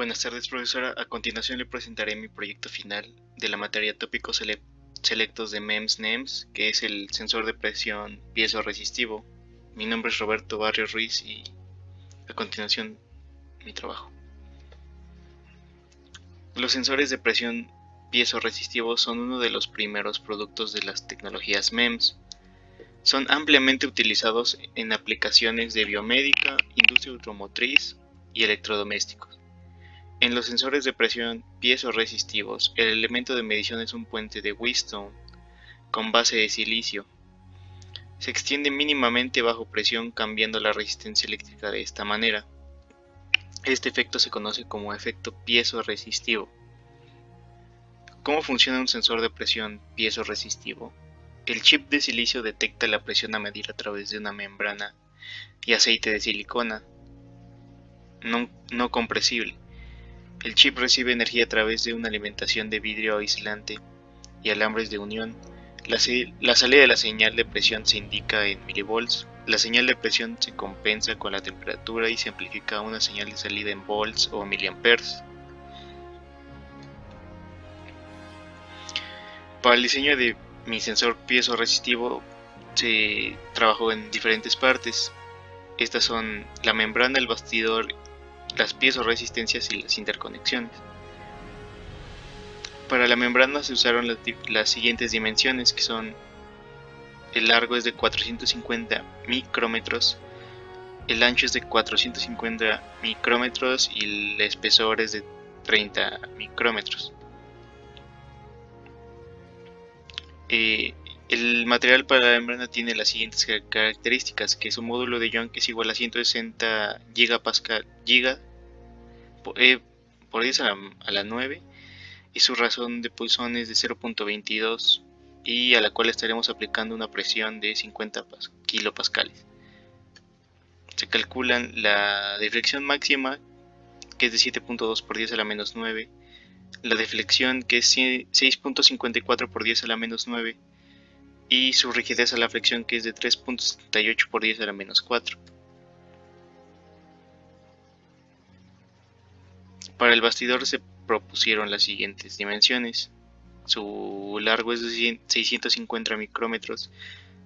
Buenas tardes, profesora. A continuación le presentaré mi proyecto final de la materia tópicos selectos de MEMS-NEMS, que es el sensor de presión piezoresistivo. Mi nombre es Roberto Barrios Ruiz y a continuación mi trabajo. Los sensores de presión piezoresistivos son uno de los primeros productos de las tecnologías MEMS. Son ampliamente utilizados en aplicaciones de biomédica, industria automotriz y electrodomésticos. En los sensores de presión piezoresistivos, el elemento de medición es un puente de Wheatstone con base de silicio. Se extiende mínimamente bajo presión cambiando la resistencia eléctrica de esta manera. Este efecto se conoce como efecto piezoresistivo. ¿Cómo funciona un sensor de presión piezoresistivo? El chip de silicio detecta la presión a medir a través de una membrana y aceite de silicona no compresible. El chip recibe energía a través de una alimentación de vidrio aislante y alambres de unión. La salida de la señal de presión se indica en milivolts. La señal de presión se compensa con la temperatura y se amplifica a una señal de salida en volts o miliamperes. Para el diseño de mi sensor piezoresistivo se trabajó en diferentes partes. Estas son la membrana, el bastidor, las piezoresistencias y las interconexiones. Para la membrana se usaron las siguientes dimensiones, que son: el largo es de 450 micrómetros, el ancho es de 450 micrómetros y el espesor es de 30 micrómetros. El material para la membrana tiene las siguientes características, que su módulo de Young es igual a 160 gigapascal por 10 a la 9, y su razón de Poisson es de 0.22, y a la cual estaremos aplicando una presión de 50 kilopascales. Se calculan la deflexión máxima, que es de 7.2 por 10 a la menos 9, la deflexión, que es 6.54 por 10 a la menos 9, y su rigidez a la flexión, que es de 3.78 por 10 a la menos 4. Para el bastidor se propusieron las siguientes dimensiones: su largo es de 650 micrómetros,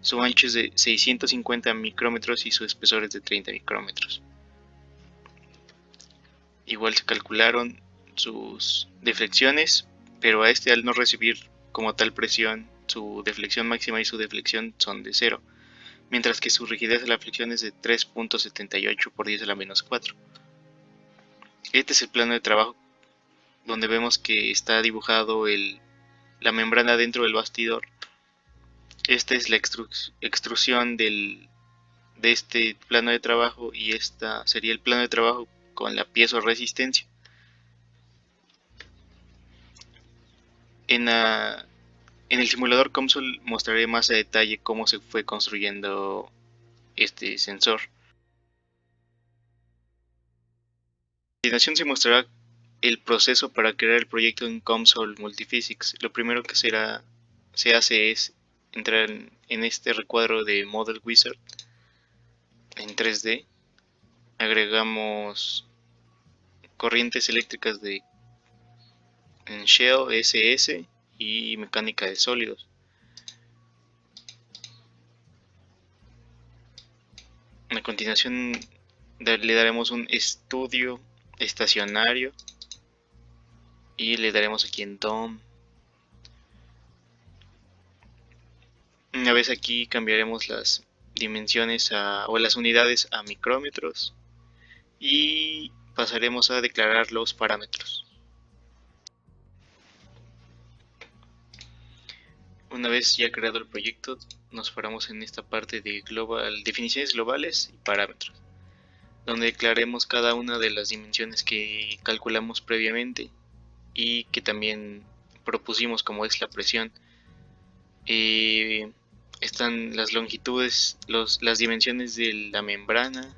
su ancho es de 650 micrómetros y su espesor es de 30 micrómetros. Igual se calcularon sus deflexiones, pero a este, al no recibir como tal presión, su deflexión máxima y su deflexión son de 0, mientras que su rigidez a la flexión es de 3.78 por 10 a la menos 4. Este es el plano de trabajo, donde vemos que está dibujado la membrana dentro del bastidor. Esta es la extrusión de este plano de trabajo, y esta sería el plano de trabajo con la piezoresistencia. En el simulador COMSOL mostraré más a detalle cómo se fue construyendo este sensor. A continuación se mostrará el proceso para crear el proyecto en COMSOL Multiphysics. Lo primero que se hace es entrar en este recuadro de Model Wizard en 3D. Agregamos corrientes eléctricas en Shell, SS y mecánica de sólidos. A continuación le daremos un estudio estacionario y le daremos aquí en DOM. Una vez aquí cambiaremos las dimensiones o las unidades a micrómetros y pasaremos a declarar los parámetros. Una vez ya creado el proyecto, nos paramos en esta parte de definiciones globales y parámetros, donde declaremos cada una de las dimensiones que calculamos previamente y que también propusimos, como es la presión. Están las longitudes, las dimensiones de la membrana,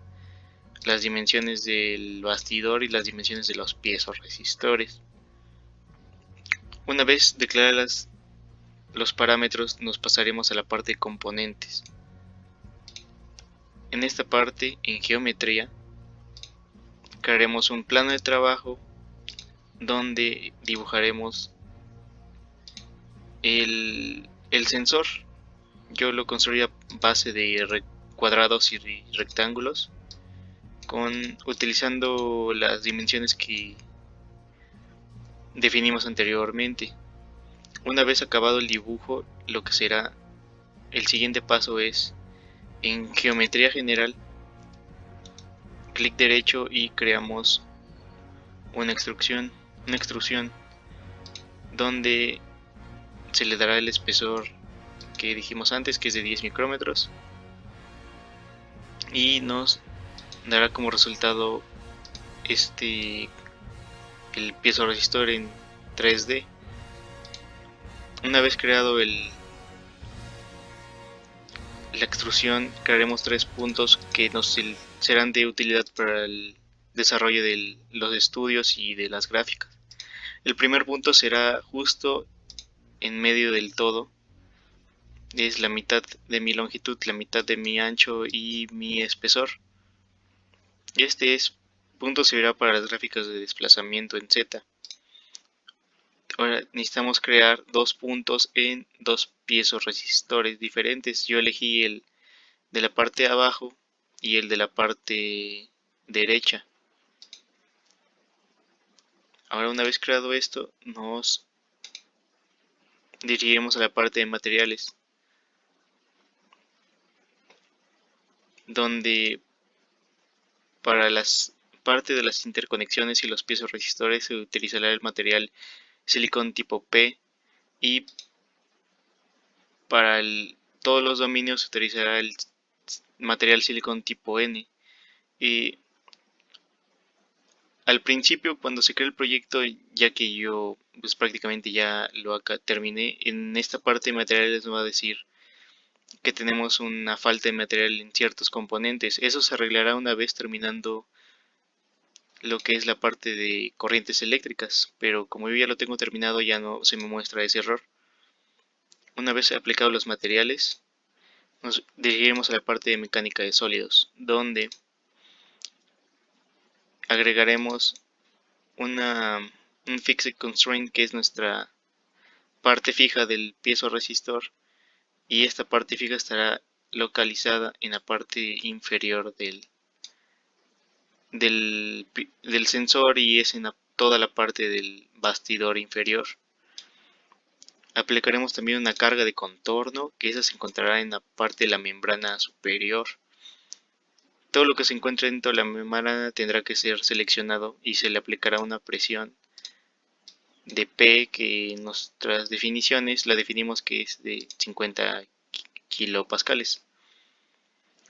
las dimensiones del bastidor y las dimensiones de los piezoresistores. Una vez declaradas los parámetros, nos pasaremos a la parte de componentes. En esta parte, en geometría, crearemos un plano de trabajo donde dibujaremos el sensor. Yo lo construí a base de cuadrados y rectángulos, utilizando las dimensiones que definimos anteriormente. Una vez acabado el dibujo, lo que será el siguiente paso es, en geometría general, clic derecho y creamos una extrusión donde se le dará el espesor que dijimos antes, que es de 10 micrómetros, y nos dará como resultado el piezoresistor en 3D. Una vez creado la extrusión, crearemos 3 puntos que nos serán de utilidad para el desarrollo de los estudios y de las gráficas. El primer punto será justo en medio del todo, es la mitad de mi longitud, la mitad de mi ancho y mi espesor. Este punto servirá para las gráficas de desplazamiento en Z. Ahora necesitamos crear 2 puntos en 2 piezoresistores diferentes. Yo elegí el de la parte de abajo y el de la parte derecha. Ahora, una vez creado esto, nos dirigiremos a la parte de materiales, donde para las parte de las interconexiones y los piezoresistores se utilizará el material silicón tipo P, y para todos los dominios se utilizará el material silicón tipo N. Y al principio, cuando se crea el proyecto, ya que yo pues prácticamente ya lo terminé, en esta parte de materiales nos va a decir que tenemos una falta de material en ciertos componentes. Eso se arreglará una vez terminando lo que es la parte de corrientes eléctricas, pero como yo ya lo tengo terminado, ya no se me muestra ese error. Una vez aplicados los materiales, nos dirigiremos a la parte de mecánica de sólidos, donde agregaremos un fixed constraint, que es nuestra parte fija del piezoresistor, y esta parte fija estará localizada en la parte inferior del sensor, y es en toda la parte del bastidor inferior. Aplicaremos también una carga de contorno, que esa se encontrará en la parte de la membrana superior. Todo lo que se encuentre dentro de la membrana tendrá que ser seleccionado y se le aplicará una presión de P, que en nuestras definiciones la definimos que es de 50 kilopascales.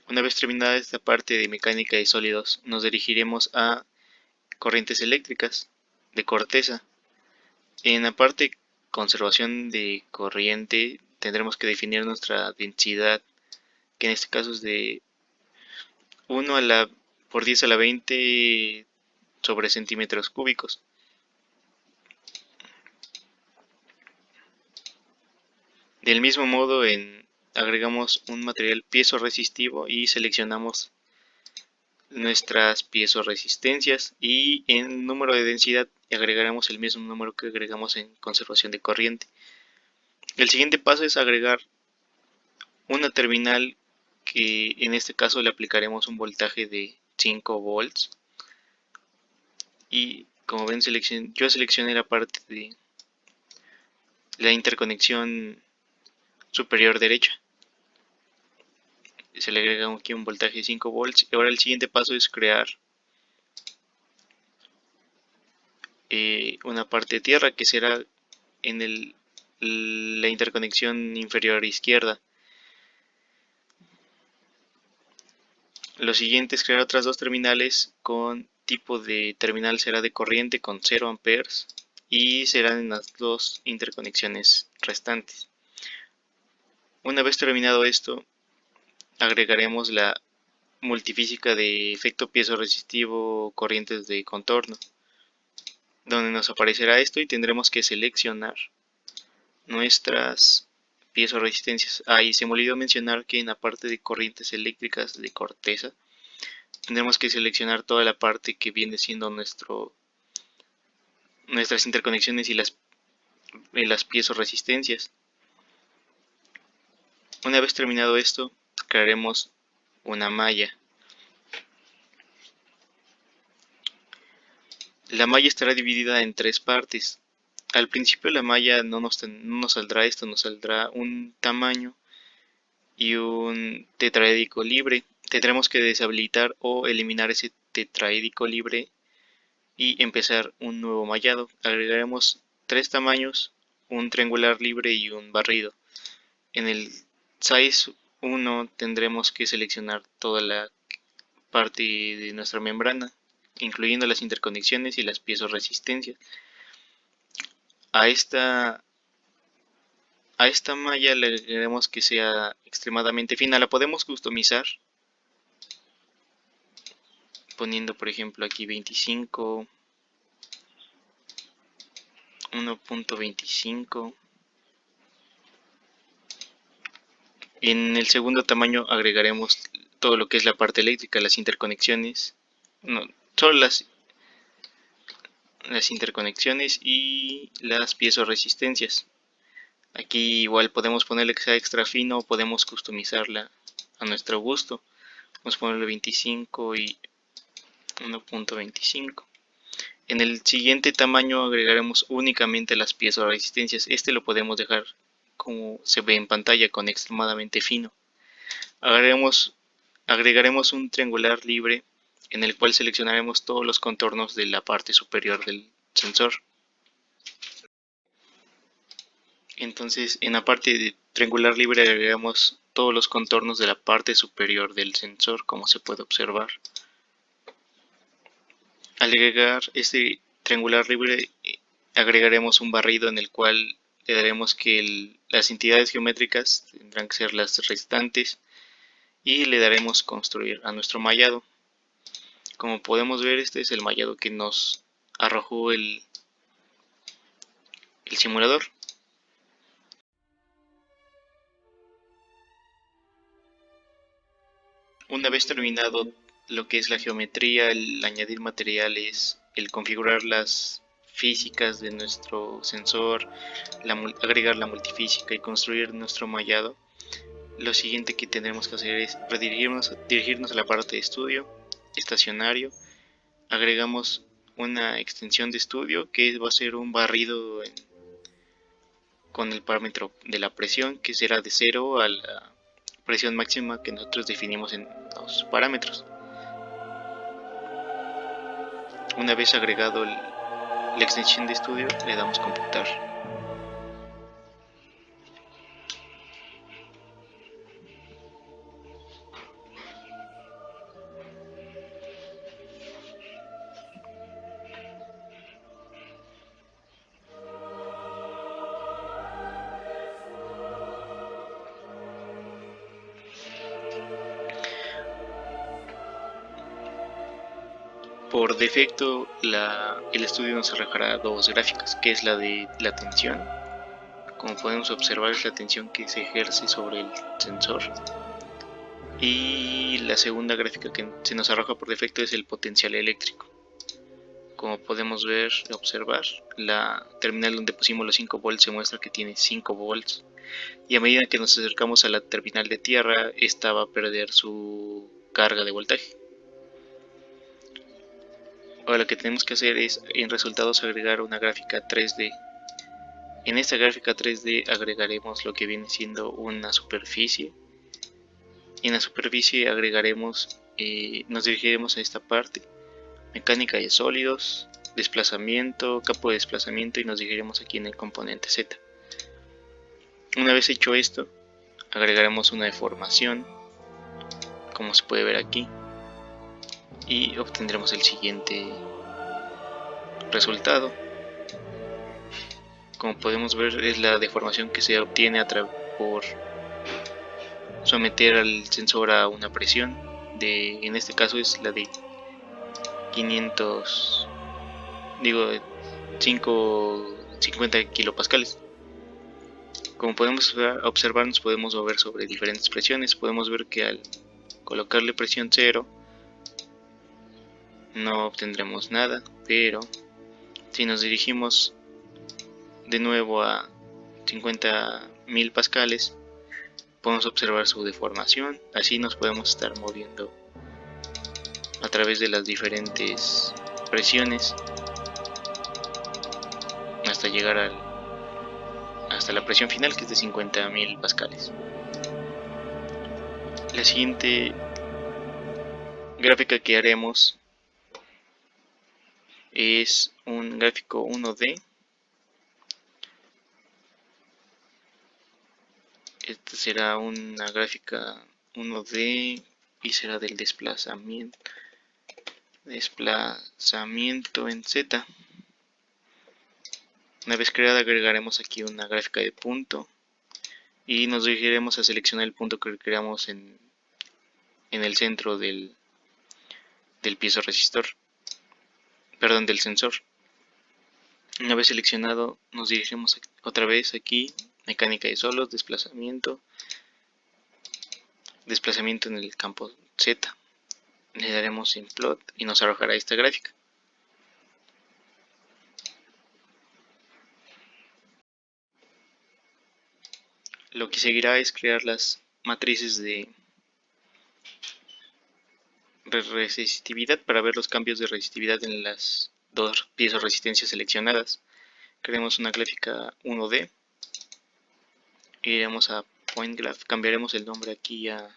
Una vez terminada esta parte de mecánica de sólidos, nos dirigiremos a corrientes eléctricas de corteza. En la parte conservación de corriente tendremos que definir nuestra densidad, que en este caso es de 1 por 10 a la 20 sobre centímetros cúbicos. Del mismo modo, agregamos un material piezo-resistivo y seleccionamos nuestras piezo-resistencias, y en número de densidad agregaremos el mismo número que agregamos en conservación de corriente. El siguiente paso es agregar una terminal, que en este caso le aplicaremos un voltaje de 5 volts, y como ven, yo seleccioné la parte de la interconexión superior derecha. Se le agrega aquí un voltaje de 5 volts. Y ahora el siguiente paso es crear una parte de tierra, que será en la interconexión inferior izquierda. Lo siguiente es crear otras 2 terminales con tipo de terminal será de corriente con 0 amperes, y serán en las 2 interconexiones restantes. Una vez terminado esto, agregaremos la multifísica de efecto piezo-resistivo corrientes de contorno, donde nos aparecerá esto y tendremos que seleccionar nuestras piezo-resistencias. Y se me olvidó mencionar que en la parte de corrientes eléctricas de corteza tendremos que seleccionar toda la parte que viene siendo nuestras interconexiones y las piezo-resistencias. Una vez terminado esto, crearemos una malla. La malla estará dividida en tres partes. Al principio la malla no nos saldrá esto, nos saldrá un tamaño y un tetraédrico libre. Tendremos que deshabilitar o eliminar ese tetraédrico libre y empezar un nuevo mallado. Agregaremos tres tamaños, un triangular libre y un barrido. En el size 1 tendremos que seleccionar toda la parte de nuestra membrana, incluyendo las interconexiones y las piezo-resistencias. A esta malla le queremos que sea extremadamente fina. La podemos customizar poniendo, por ejemplo, aquí 25, 1.25. En el segundo tamaño agregaremos todo lo que es la parte eléctrica, las interconexiones, no, solo las interconexiones y las piezo-resistencias. Aquí igual podemos ponerle que sea extra fino o podemos customizarla a nuestro gusto. Vamos a ponerle 25 y 1.25. En el siguiente tamaño agregaremos únicamente las piezo-resistencias. Este lo podemos dejar como se ve en pantalla, con extremadamente fino. Agregaremos un triangular libre en el cual seleccionaremos todos los contornos de la parte superior del sensor. Entonces, en la parte de triangular libre agregamos todos los contornos de la parte superior del sensor, como se puede observar. Al agregar este triangular libre, agregaremos un barrido en el cual le daremos que las entidades geométricas tendrán que ser las restantes y le daremos construir a nuestro mallado. Como podemos ver, este es el mallado que nos arrojó el simulador. Una vez terminado lo que es la geometría, el añadir materiales, el configurar las físicas de nuestro sensor, agregar la multifísica y construir nuestro mallado, lo siguiente que tendremos que hacer es dirigirnos a la parte de estudio, estacionario. Agregamos una extensión de estudio que va a ser un barrido con el parámetro de la presión, que será de 0 a la presión máxima que nosotros definimos en los parámetros. Una vez agregado la extensión de estudio, le damos computar. Por defecto, el estudio nos arrojará dos gráficas, que es la de la tensión. Como podemos observar, es la tensión que se ejerce sobre el sensor. Y la segunda gráfica que se nos arroja por defecto es el potencial eléctrico. Como podemos ver, observar, la terminal donde pusimos los 5 volts se muestra que tiene 5 volts. Y a medida que nos acercamos a la terminal de tierra, esta va a perder su carga de voltaje. Ahora lo que tenemos que hacer es en resultados agregar una gráfica 3D. En esta gráfica 3D agregaremos lo que viene siendo una superficie. Y en la superficie agregaremos, nos dirigiremos a esta parte, mecánica de sólidos, desplazamiento, campo de desplazamiento, y nos dirigiremos aquí en el componente Z. Una vez hecho esto, agregaremos una deformación, como se puede ver aquí, y obtendremos el siguiente resultado. Como podemos ver, es la deformación que se obtiene por someter al sensor a una presión en este caso es la de 50 kilopascales. Como podemos observar, nos podemos mover sobre diferentes presiones. Podemos ver que al colocarle presión 0 no obtendremos nada, pero Si nos dirigimos de nuevo a 50.000 pascales, podemos observar su deformación. Así nos podemos estar moviendo a través de las diferentes presiones hasta llegar hasta la presión final, que es de 50.000 pascales. La siguiente gráfica que haremos es un gráfico 1D. Esta será una gráfica 1D y será del desplazamiento en Z. Una vez creada, agregaremos aquí una gráfica de punto y nos dirigiremos a seleccionar el punto que creamos en el centro del piezoresistor, perdón, del sensor. Una vez seleccionado, nos dirigimos otra vez aquí, mecánica de solos, desplazamiento en el campo Z. Le daremos en plot y nos arrojará esta gráfica. Lo que seguirá es crear las matrices de resistividad para ver los cambios de resistividad en las dos piezo-resistencias seleccionadas. Creemos una gráfica 1D, iremos a Point Graph, cambiaremos el nombre aquí a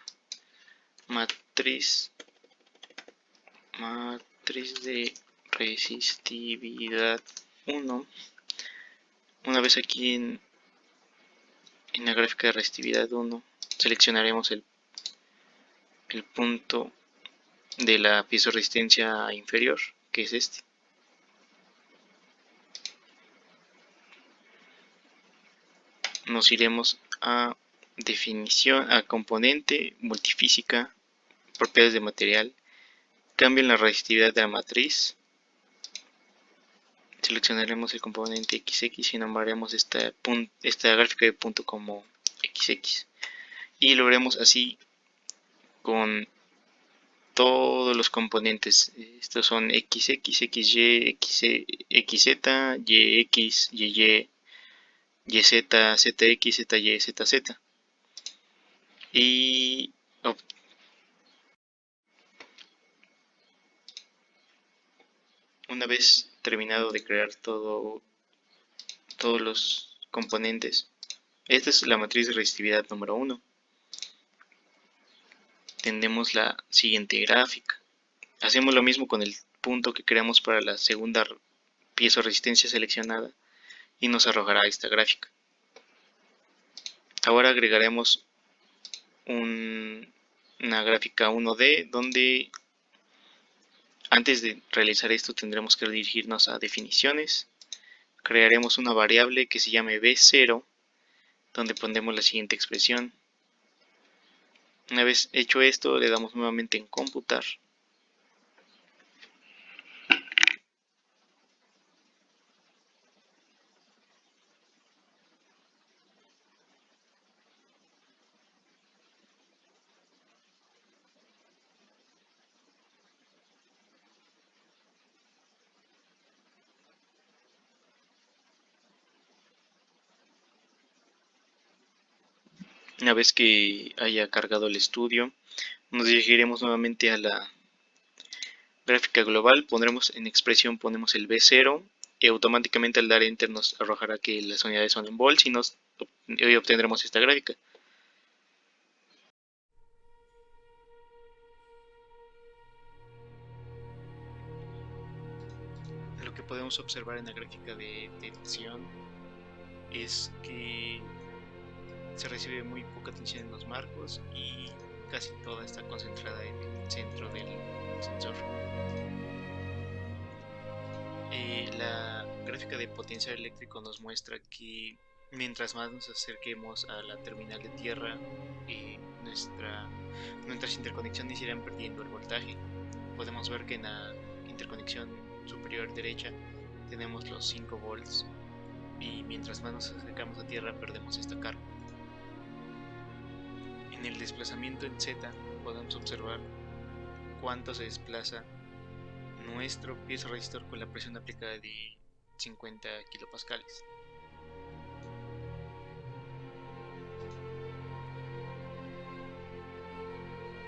matriz de resistividad 1. Una vez aquí en la gráfica de resistividad 1 seleccionaremos el punto de la piezo-resistencia inferior, que es este. Nos iremos a definición, a componente, multifísica, propiedades de material, cambio en la resistividad de la matriz. Seleccionaremos el componente XX y nombraremos esta gráfica de punto como XX. Y lo haremos así con todos los componentes. Estos son XX, XY, XZ, YX, YY, YZ, ZX, ZY, ZZ. Y una vez terminado de crear todos los componentes, esta es la matriz de resistividad número 1. Tendremos la siguiente gráfica. Hacemos lo mismo con el punto que creamos para la segunda piezo-resistencia seleccionada y nos arrojará esta gráfica. Ahora agregaremos una gráfica 1D donde antes de realizar esto tendremos que dirigirnos a definiciones. Crearemos una variable que se llame B0 donde pondremos la siguiente expresión. Una vez hecho esto, le damos nuevamente en computar. Una vez que haya cargado el estudio, nos dirigiremos nuevamente a la gráfica global, pondremos en expresión, ponemos el B0 y automáticamente al dar enter nos arrojará que las unidades son en volts y obtendremos esta gráfica. Lo que podemos observar en la gráfica de tensión es que se recibe muy poca tensión en los marcos y casi toda está concentrada en el centro del sensor. La gráfica de potencial eléctrico nos muestra que mientras más nos acerquemos a la terminal de tierra, nuestras interconexiones irán perdiendo el voltaje. Podemos ver que en la interconexión superior derecha tenemos los 5 volts y mientras más nos acercamos a tierra perdemos esta carga. En el desplazamiento en Z podemos observar cuánto se desplaza nuestro piezoresistor con la presión aplicada de 50 kilopascales.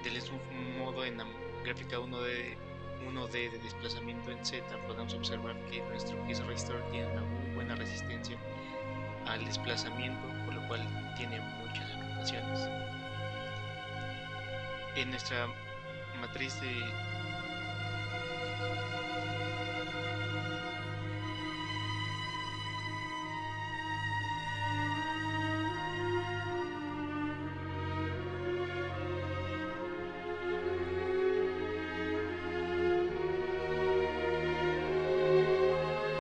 Del mismo modo, en la gráfica 1D de desplazamiento en Z podemos observar que nuestro piezo resistor tiene una muy buena resistencia al desplazamiento, por lo cual tiene muchas aplicaciones. En nuestra matriz de